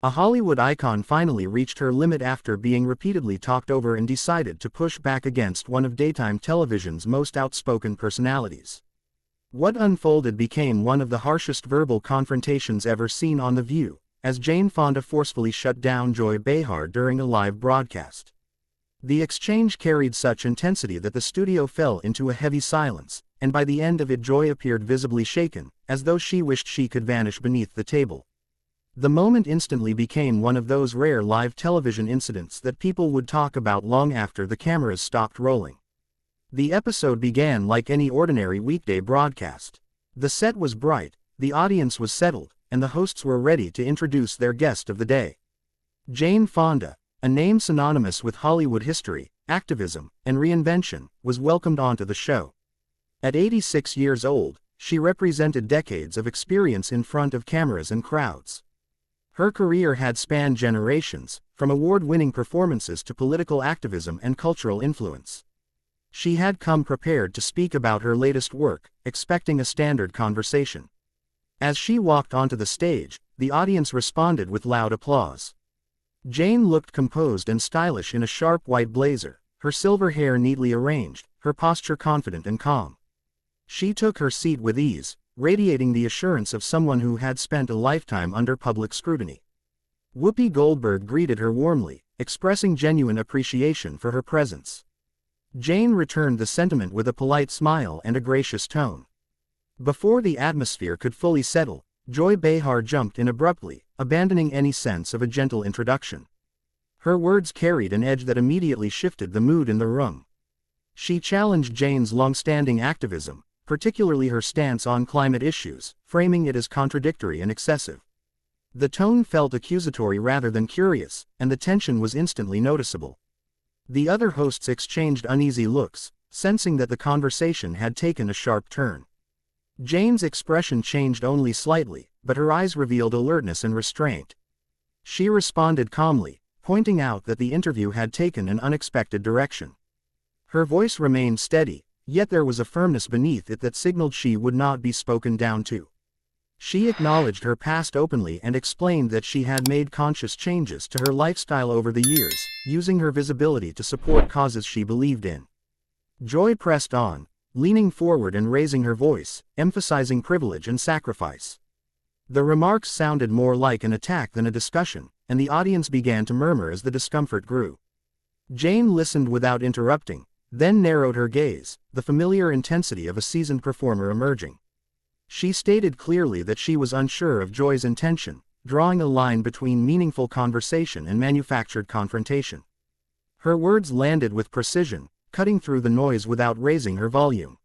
A Hollywood icon finally reached her limit after being repeatedly talked over and decided to push back against one of daytime television's most outspoken personalities. What unfolded became one of the harshest verbal confrontations ever seen on The View, as Jane Fonda forcefully shut down Joy Behar during a live broadcast. The exchange carried such intensity that the studio fell into a heavy silence, and by the end of it Joy appeared visibly shaken, as though she wished she could vanish beneath the table. The moment instantly became one of those rare live television incidents that people would talk about long after the cameras stopped rolling. The episode began like any ordinary weekday broadcast. The set was bright, the audience was settled, and the hosts were ready to introduce their guest of the day. Jane Fonda, a name synonymous with Hollywood history, activism, and reinvention, was welcomed onto the show. At 86 years old, she represented decades of experience in front of cameras and crowds. Her career had spanned generations, from award-winning performances to political activism and cultural influence. She had come prepared to speak about her latest work, expecting a standard conversation. As she walked onto the stage, the audience responded with loud applause. Jane looked composed and stylish in a sharp white blazer, her silver hair neatly arranged, her posture confident and calm. She took her seat with ease, radiating the assurance of someone who had spent a lifetime under public scrutiny. Whoopi Goldberg greeted her warmly, expressing genuine appreciation for her presence. Jane returned the sentiment with a polite smile and a gracious tone. Before the atmosphere could fully settle, Joy Behar jumped in abruptly, abandoning any sense of a gentle introduction. Her words carried an edge that immediately shifted the mood in the room. She challenged Jane's long-standing activism, particularly her stance on climate issues, framing it as contradictory and excessive. The tone felt accusatory rather than curious, and the tension was instantly noticeable. The other hosts exchanged uneasy looks, sensing that the conversation had taken a sharp turn. Jane's expression changed only slightly, but her eyes revealed alertness and restraint. She responded calmly, pointing out that the interview had taken an unexpected direction. Her voice remained steady, yet there was a firmness beneath it that signaled she would not be spoken down to. She acknowledged her past openly and explained that she had made conscious changes to her lifestyle over the years, using her visibility to support causes she believed in. Joy pressed on, leaning forward and raising her voice, emphasizing privilege and sacrifice. The remarks sounded more like an attack than a discussion, and the audience began to murmur as the discomfort grew. Jane listened without interrupting, then narrowed her gaze, the familiar intensity of a seasoned performer emerging. She stated clearly that she was unsure of Joy's intention, drawing a line between meaningful conversation and manufactured confrontation. Her words landed with precision, cutting through the noise without raising her volume.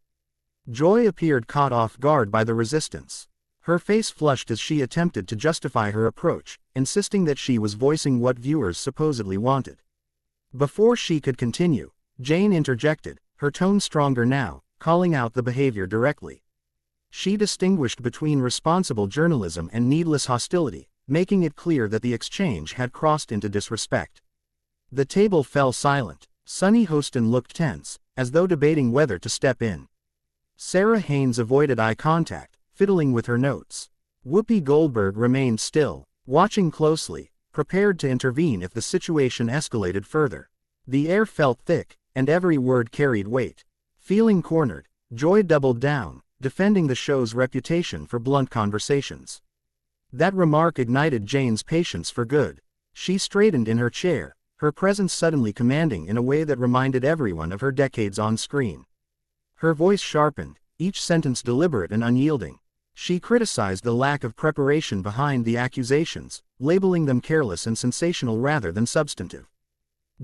Joy appeared caught off guard by the resistance. Her face flushed as she attempted to justify her approach, insisting that she was voicing what viewers supposedly wanted. Before she could continue, Jane interjected, her tone stronger now, calling out the behavior directly. She distinguished between responsible journalism and needless hostility, making it clear that the exchange had crossed into disrespect. The table fell silent. Sunny Hostin looked tense, as though debating whether to step in. Sarah Haynes avoided eye contact, fiddling with her notes. Whoopi Goldberg remained still, watching closely, prepared to intervene if the situation escalated further. The air felt thick, and every word carried weight. Feeling cornered, Joy doubled down, defending the show's reputation for blunt conversations. That remark ignited Jane's patience for good. She straightened in her chair, her presence suddenly commanding in a way that reminded everyone of her decades on screen. Her voice sharpened, each sentence deliberate and unyielding. She criticized the lack of preparation behind the accusations, labeling them careless and sensational rather than substantive.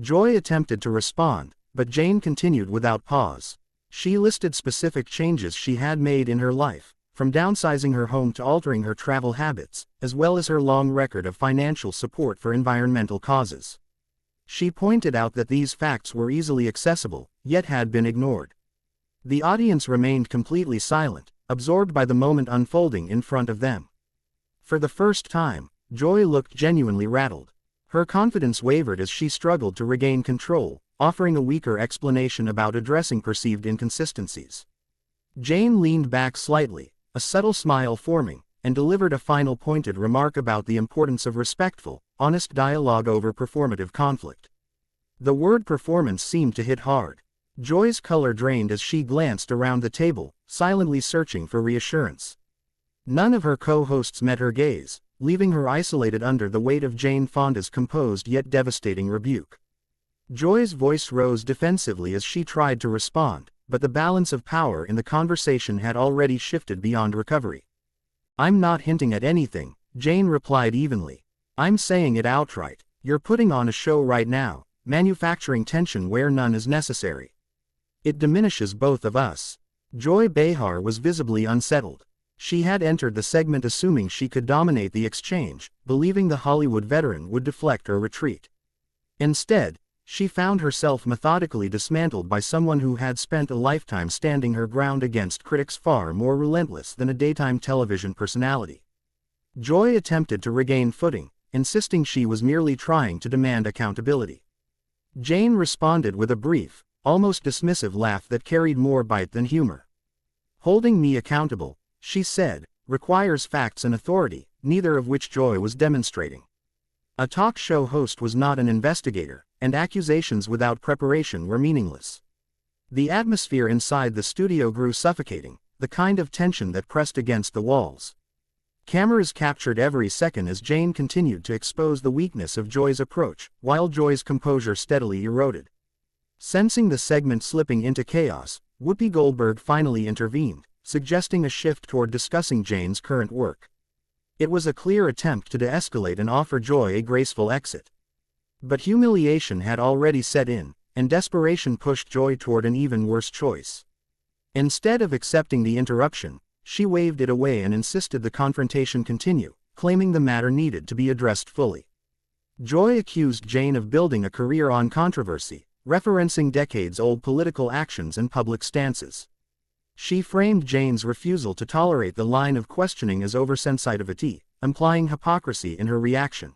Joy attempted to respond, but Jane continued without pause. She listed specific changes she had made in her life, from downsizing her home to altering her travel habits, as well as her long record of financial support for environmental causes. She pointed out that these facts were easily accessible, yet had been ignored. The audience remained completely silent, absorbed by the moment unfolding in front of them. For the first time, Joy looked genuinely rattled. Her confidence wavered as she struggled to regain control, offering a weaker explanation about addressing perceived inconsistencies. Jane leaned back slightly, a subtle smile forming, and delivered a final pointed remark about the importance of respectful, honest dialogue over performative conflict. The word performance seemed to hit hard. Joy's color drained as she glanced around the table, silently searching for reassurance. None of her co-hosts met her gaze, leaving her isolated under the weight of Jane Fonda's composed yet devastating rebuke. Joy's voice rose defensively as she tried to respond, but the balance of power in the conversation had already shifted beyond recovery. "I'm not hinting at anything," Jane replied evenly. "I'm saying it outright. You're putting on a show right now, manufacturing tension where none is necessary. It diminishes both of us." Joy Behar was visibly unsettled. She had entered the segment assuming she could dominate the exchange, believing the Hollywood veteran would deflect or retreat. Instead, she found herself methodically dismantled by someone who had spent a lifetime standing her ground against critics far more relentless than a daytime television personality. Joy attempted to regain footing, insisting she was merely trying to demand accountability. Jane responded with a brief, almost dismissive laugh that carried more bite than humor. "Holding me accountable," she said, "requires facts and authority, neither of which Joy was demonstrating. A talk show host was not an investigator, and accusations without preparation were meaningless." The atmosphere inside the studio grew suffocating, the kind of tension that pressed against the walls. Cameras captured every second as Jane continued to expose the weakness of Joy's approach, while Joy's composure steadily eroded. Sensing the segment slipping into chaos, Whoopi Goldberg finally intervened, suggesting a shift toward discussing Jane's current work. It was a clear attempt to de-escalate and offer Joy a graceful exit. But humiliation had already set in, and desperation pushed Joy toward an even worse choice. Instead of accepting the interruption, she waved it away and insisted the confrontation continue, claiming the matter needed to be addressed fully. Joy accused Jane of building a career on controversy, referencing decades-old political actions and public stances. She framed Jane's refusal to tolerate the line of questioning as oversensitivity, implying hypocrisy in her reaction.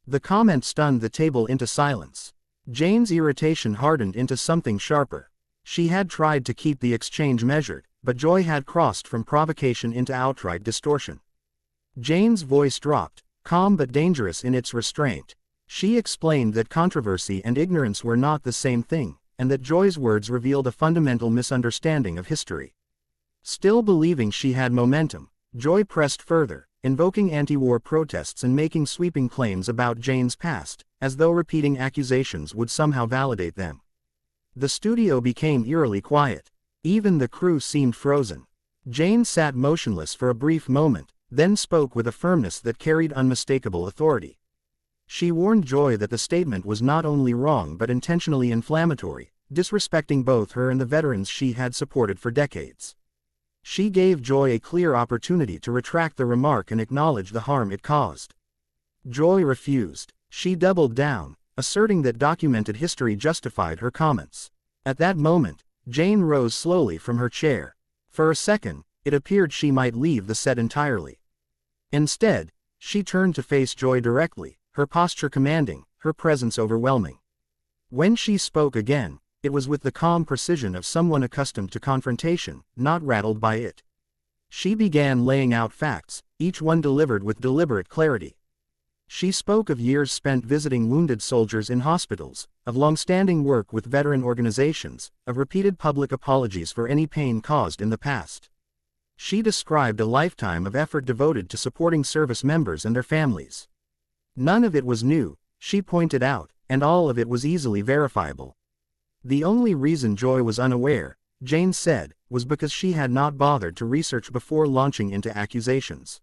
The comment stunned the table into silence. Jane's irritation hardened into something sharper. She had tried to keep the exchange measured, but Joy had crossed from provocation into outright distortion. Jane's voice dropped, calm but dangerous in its restraint. She explained that controversy and ignorance were not the same thing, and that Joy's words revealed a fundamental misunderstanding of history. Still believing she had momentum, Joy pressed further, invoking anti-war protests and making sweeping claims about Jane's past, as though repeating accusations would somehow validate them. The studio became eerily quiet. Even the crew seemed frozen. Jane sat motionless for a brief moment, then spoke with a firmness that carried unmistakable authority. She warned Joy that the statement was not only wrong but intentionally inflammatory, disrespecting both her and the veterans she had supported for decades. She gave Joy a clear opportunity to retract the remark and acknowledge the harm it caused. Joy refused. She doubled down, asserting that documented history justified her comments. At that moment, Jane rose slowly from her chair. For a second, it appeared she might leave the set entirely. Instead, she turned to face Joy directly, her posture commanding, her presence overwhelming. When she spoke again, it was with the calm precision of someone accustomed to confrontation, not rattled by it. She began laying out facts, each one delivered with deliberate clarity. She spoke of years spent visiting wounded soldiers in hospitals, of long-standing work with veteran organizations, of repeated public apologies for any pain caused in the past. She described a lifetime of effort devoted to supporting service members and their families. None of it was new, she pointed out, and all of it was easily verifiable. The only reason Joy was unaware, Jane said, was because she had not bothered to research before launching into accusations.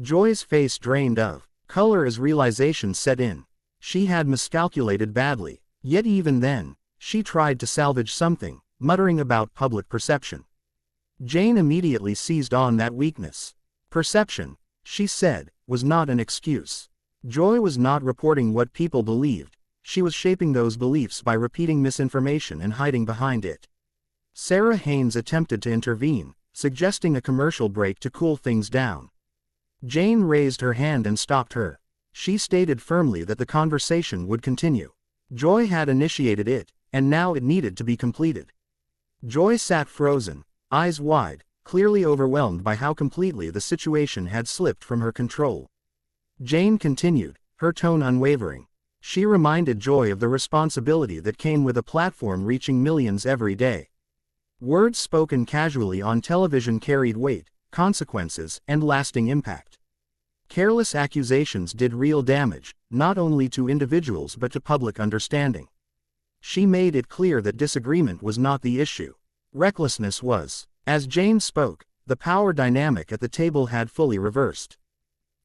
Joy's face drained of color as realization set in. She had miscalculated badly, yet even then, she tried to salvage something, muttering about public perception. Jane immediately seized on that weakness. Perception, she said, was not an excuse. Joy was not reporting what people believed, she was shaping those beliefs by repeating misinformation and hiding behind it. Sarah Haynes attempted to intervene, suggesting a commercial break to cool things down. Jane raised her hand and stopped her. She stated firmly that the conversation would continue. Joy had initiated it, and now it needed to be completed. Joy sat frozen, eyes wide, clearly overwhelmed by how completely the situation had slipped from her control. Jane continued, her tone unwavering. She reminded Joy of the responsibility that came with a platform reaching millions every day. Words spoken casually on television carried weight, consequences, and lasting impact. Careless accusations did real damage, not only to individuals but to public understanding. She made it clear that disagreement was not the issue. Recklessness was. As Jane spoke, the power dynamic at the table had fully reversed.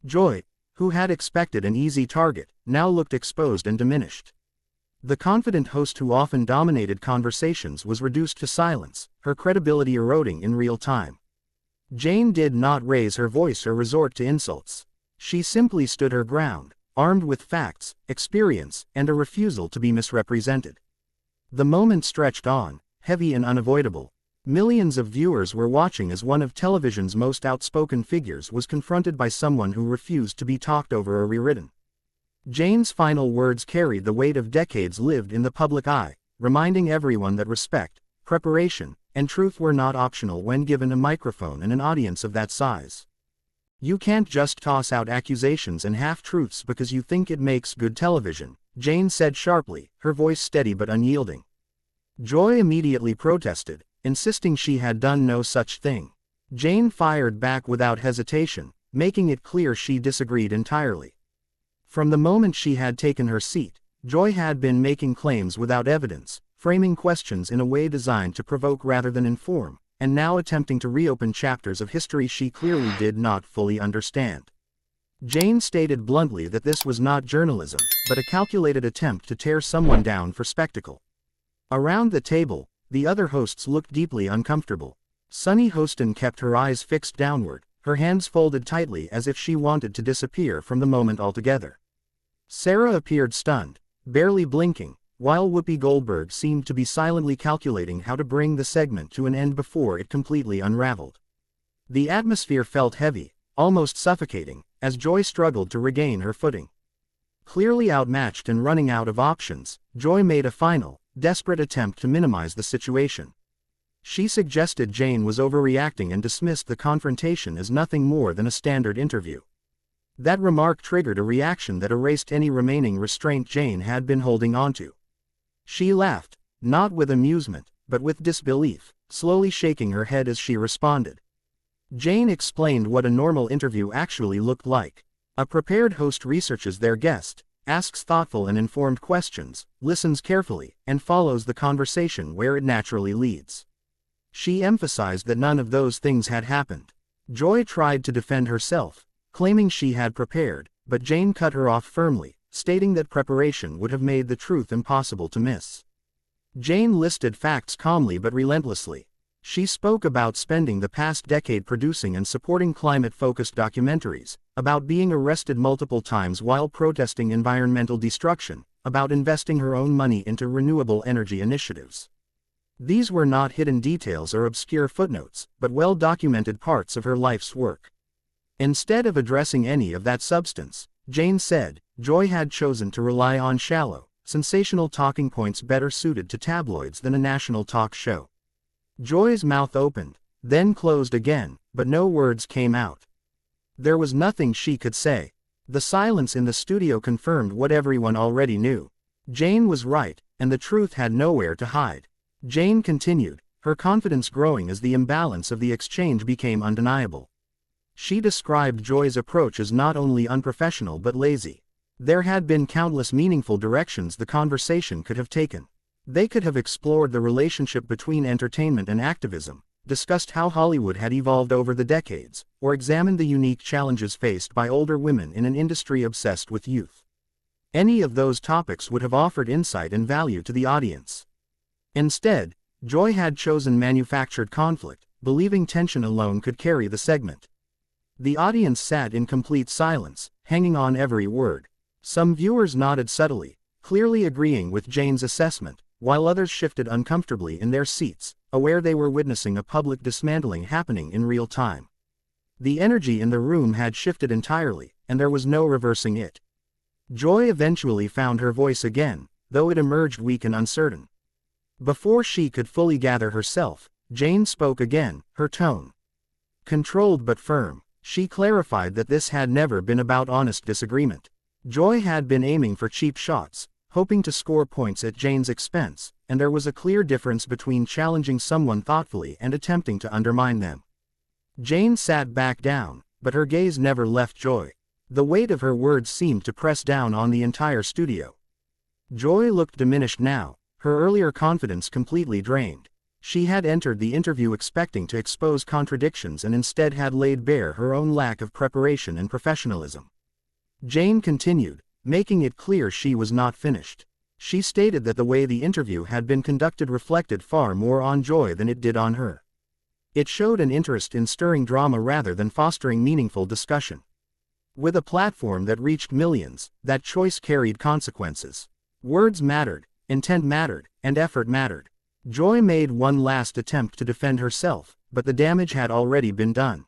Joy, who had expected an easy target, now looked exposed and diminished. The confident host who often dominated conversations was reduced to silence, her credibility eroding in real time. Jane did not raise her voice or resort to insults. She simply stood her ground, armed with facts, experience, and a refusal to be misrepresented. The moment stretched on, heavy and unavoidable. Millions of viewers were watching as one of television's most outspoken figures was confronted by someone who refused to be talked over or rewritten. Jane's final words carried the weight of decades lived in the public eye, reminding everyone that respect, preparation, and truth were not optional when given a microphone and an audience of that size. You can't just toss out accusations and half-truths because you think it makes good television, Jane said sharply, her voice steady but unyielding. Joy immediately protested, insisting she had done no such thing. Jane fired back without hesitation, making it clear she disagreed entirely. From the moment she had taken her seat, Joy had been making claims without evidence, framing questions in a way designed to provoke rather than inform, and now attempting to reopen chapters of history she clearly did not fully understand. Jane stated bluntly that this was not journalism, but a calculated attempt to tear someone down for spectacle. Around the table, the other hosts looked deeply uncomfortable. Sunny Hostin kept her eyes fixed downward, her hands folded tightly as if she wanted to disappear from the moment altogether. Sarah appeared stunned, barely blinking, while Whoopi Goldberg seemed to be silently calculating how to bring the segment to an end before it completely unraveled. The atmosphere felt heavy, almost suffocating, as Joy struggled to regain her footing. Clearly outmatched and running out of options, Joy made a final, desperate attempt to minimize the situation. She suggested Jane was overreacting and dismissed the confrontation as nothing more than a standard interview. That remark triggered a reaction that erased any remaining restraint Jane had been holding onto. She laughed, not with amusement, but with disbelief, slowly shaking her head as she responded. Jane explained what a normal interview actually looked like. A prepared host researches their guest, asks thoughtful and informed questions, listens carefully, and follows the conversation where it naturally leads. She emphasized that none of those things had happened. Joy tried to defend herself, claiming she had prepared, but Jane cut her off firmly, stating that preparation would have made the truth impossible to miss. Jane listed facts calmly but relentlessly. She spoke about spending the past decade producing and supporting climate-focused documentaries, about being arrested multiple times while protesting environmental destruction, about investing her own money into renewable energy initiatives. These were not hidden details or obscure footnotes, but well-documented parts of her life's work. Instead of addressing any of that substance, Jane said, Joy had chosen to rely on shallow, sensational talking points better suited to tabloids than a national talk show. Joy's mouth opened, then closed again, but no words came out. There was nothing she could say. The silence in the studio confirmed what everyone already knew. Jane was right, and the truth had nowhere to hide. Jane continued, her confidence growing as the imbalance of the exchange became undeniable. She described Joy's approach as not only unprofessional but lazy. There had been countless meaningful directions the conversation could have taken. They could have explored the relationship between entertainment and activism, discussed how Hollywood had evolved over the decades, or examined the unique challenges faced by older women in an industry obsessed with youth. Any of those topics would have offered insight and value to the audience. Instead, Joy had chosen manufactured conflict, believing tension alone could carry the segment. The audience sat in complete silence, hanging on every word. Some viewers nodded subtly, clearly agreeing with Jane's assessment, while others shifted uncomfortably in their seats, aware they were witnessing a public dismantling happening in real time. The energy in the room had shifted entirely, and there was no reversing it. Joy eventually found her voice again, though it emerged weak and uncertain. Before she could fully gather herself, Jane spoke again, her tone Controlled but firm, she clarified that this had never been about honest disagreement. Joy had been aiming for cheap shots, hoping to score points at Jane's expense, and there was a clear difference between challenging someone thoughtfully and attempting to undermine them. Jane sat back down, but her gaze never left Joy. The weight of her words seemed to press down on the entire studio. Joy looked diminished now, her earlier confidence completely drained. She had entered the interview expecting to expose contradictions and instead had laid bare her own lack of preparation and professionalism. Jane continued, making it clear she was not finished. She stated that the way the interview had been conducted reflected far more on Joy than it did on her. It showed an interest in stirring drama rather than fostering meaningful discussion. With a platform that reached millions, that choice carried consequences. Words mattered, intent mattered, and effort mattered. Joy made one last attempt to defend herself, but the damage had already been done.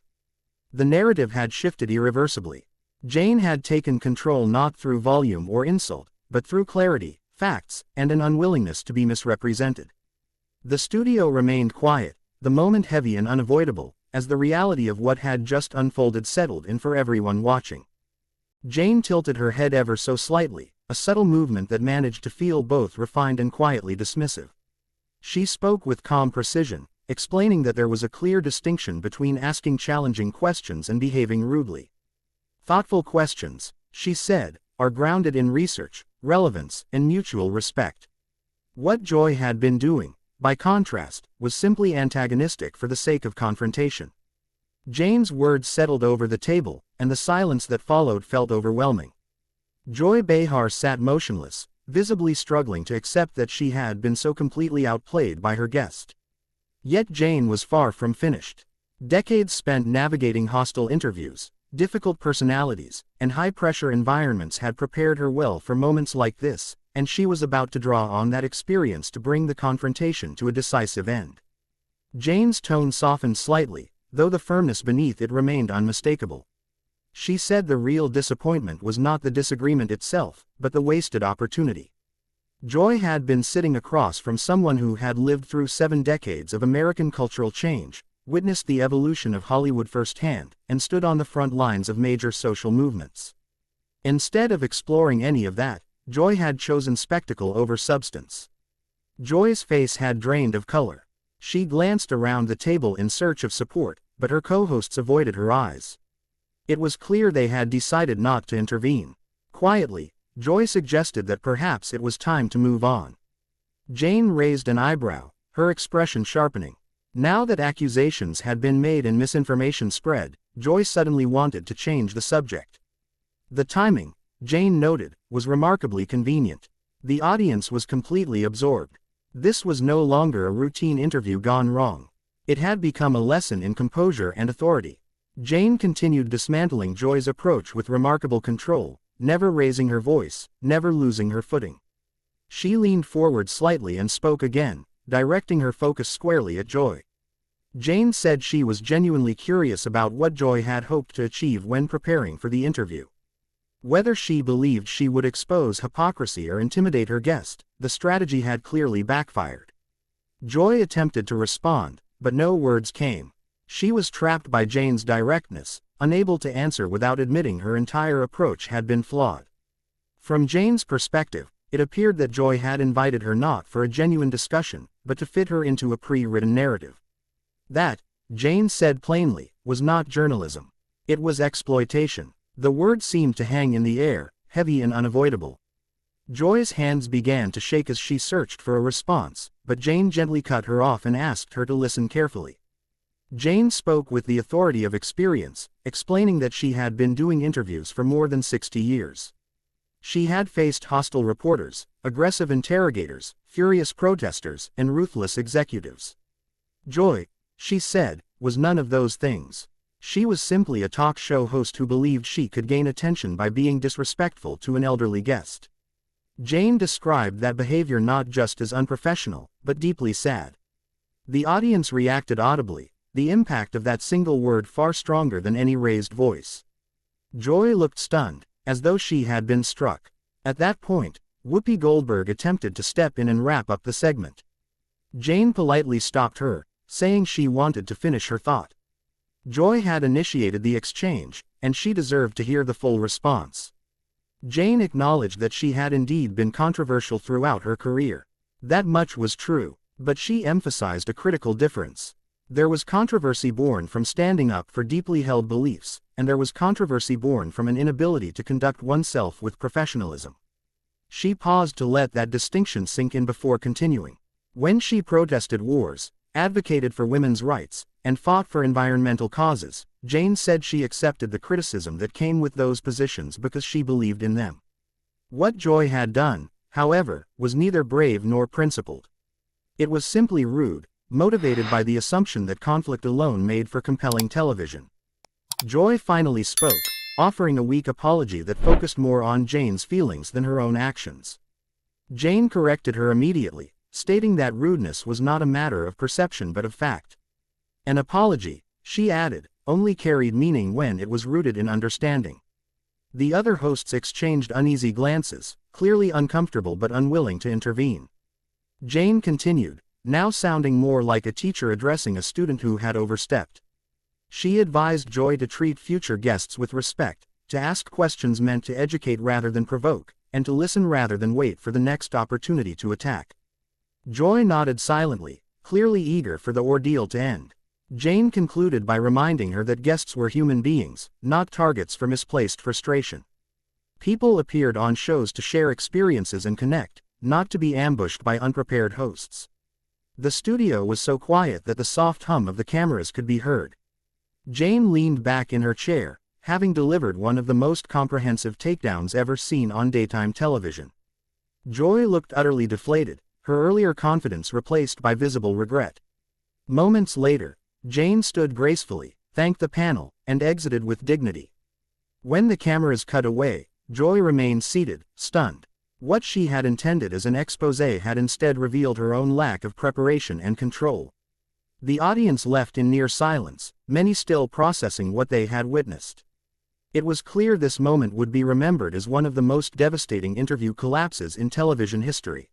The narrative had shifted irreversibly. Jane had taken control not through volume or insult, but through clarity, facts, and an unwillingness to be misrepresented. The studio remained quiet, the moment heavy and unavoidable, as the reality of what had just unfolded settled in for everyone watching. Jane tilted her head ever so slightly, a subtle movement that managed to feel both refined and quietly dismissive. She spoke with calm precision, explaining that there was a clear distinction between asking challenging questions and behaving rudely. Thoughtful questions, she said, are grounded in research, relevance, and mutual respect. What Joy had been doing, by contrast, was simply antagonistic for the sake of confrontation. Jane's words settled over the table, and the silence that followed felt overwhelming. Joy Behar sat motionless, visibly struggling to accept that she had been so completely outplayed by her guest. Yet Jane was far from finished. Decades spent navigating hostile interviews, difficult personalities, and high-pressure environments had prepared her well for moments like this, and she was about to draw on that experience to bring the confrontation to a decisive end. Jane's tone softened slightly, though the firmness beneath it remained unmistakable. She said the real disappointment was not the disagreement itself, but the wasted opportunity. Joy had been sitting across from someone who had lived through 7 decades of American cultural change, witnessed the evolution of Hollywood firsthand, and stood on the front lines of major social movements. Instead of exploring any of that, Joy had chosen spectacle over substance. Joy's face had drained of color. She glanced around the table in search of support, but her co-hosts avoided her eyes. It was clear they had decided not to intervene. Quietly, Joy suggested that perhaps it was time to move on. Jane raised an eyebrow, her expression sharpening. Now that accusations had been made and misinformation spread, Joy suddenly wanted to change the subject. The timing, Jane noted, was remarkably convenient. The audience was completely absorbed. This was no longer a routine interview gone wrong. It had become a lesson in composure and authority. Jane continued dismantling Joy's approach with remarkable control, never raising her voice, never losing her footing. She leaned forward slightly and spoke again, directing her focus squarely at Joy. Jane said she was genuinely curious about what Joy had hoped to achieve when preparing for the interview. Whether she believed she would expose hypocrisy or intimidate her guest, the strategy had clearly backfired. Joy attempted to respond, but no words came. She was trapped by Jane's directness, unable to answer without admitting her entire approach had been flawed. From Jane's perspective, it appeared that Joy had invited her not for a genuine discussion, but to fit her into a pre-written narrative. That, Jane said plainly, was not journalism. It was exploitation. The word seemed to hang in the air, heavy and unavoidable. Joy's hands began to shake as she searched for a response, but Jane gently cut her off and asked her to listen carefully. Jane spoke with the authority of experience, explaining that she had been doing interviews for more than 60 years. She had faced hostile reporters, aggressive interrogators, furious protesters, and ruthless executives. Joy, she said, was none of those things. She was simply a talk show host who believed she could gain attention by being disrespectful to an elderly guest. Jane described that behavior not just as unprofessional, but deeply sad. The audience reacted audibly, the impact of that single word far stronger than any raised voice. Joy looked stunned, as though she had been struck. At that point, Whoopi Goldberg attempted to step in and wrap up the segment. Jane politely stopped her, saying she wanted to finish her thought. Joy had initiated the exchange, and she deserved to hear the full response. Jane acknowledged that she had indeed been controversial throughout her career. That much was true, but she emphasized a critical difference. There was controversy born from standing up for deeply held beliefs, and there was controversy born from an inability to conduct oneself with professionalism. She paused to let that distinction sink in before continuing. When she protested wars, advocated for women's rights, and fought for environmental causes, Jane said she accepted the criticism that came with those positions because she believed in them. What Joy had done, however, was neither brave nor principled. It was simply rude, motivated by the assumption that conflict alone made for compelling television. Joy finally spoke, offering a weak apology that focused more on Jane's feelings than her own actions. Jane corrected her immediately, stating that rudeness was not a matter of perception but of fact. An apology, she added, only carried meaning when it was rooted in understanding. The other hosts exchanged uneasy glances, clearly uncomfortable but unwilling to intervene. Jane continued, now sounding more like a teacher addressing a student who had overstepped. She advised Joy to treat future guests with respect, to ask questions meant to educate rather than provoke, and to listen rather than wait for the next opportunity to attack. Joy nodded silently, clearly eager for the ordeal to end. Jane concluded by reminding her that guests were human beings, not targets for misplaced frustration. People appeared on shows to share experiences and connect, not to be ambushed by unprepared hosts. The studio was so quiet that the soft hum of the cameras could be heard. Jane leaned back in her chair, having delivered one of the most comprehensive takedowns ever seen on daytime television. Joy looked utterly deflated, her earlier confidence replaced by visible regret. Moments later, Jane stood gracefully, thanked the panel, and exited with dignity. When the cameras cut away, Joy remained seated, stunned. What she had intended as an exposé had instead revealed her own lack of preparation and control. The audience left in near silence, many still processing what they had witnessed. It was clear this moment would be remembered as one of the most devastating interview collapses in television history.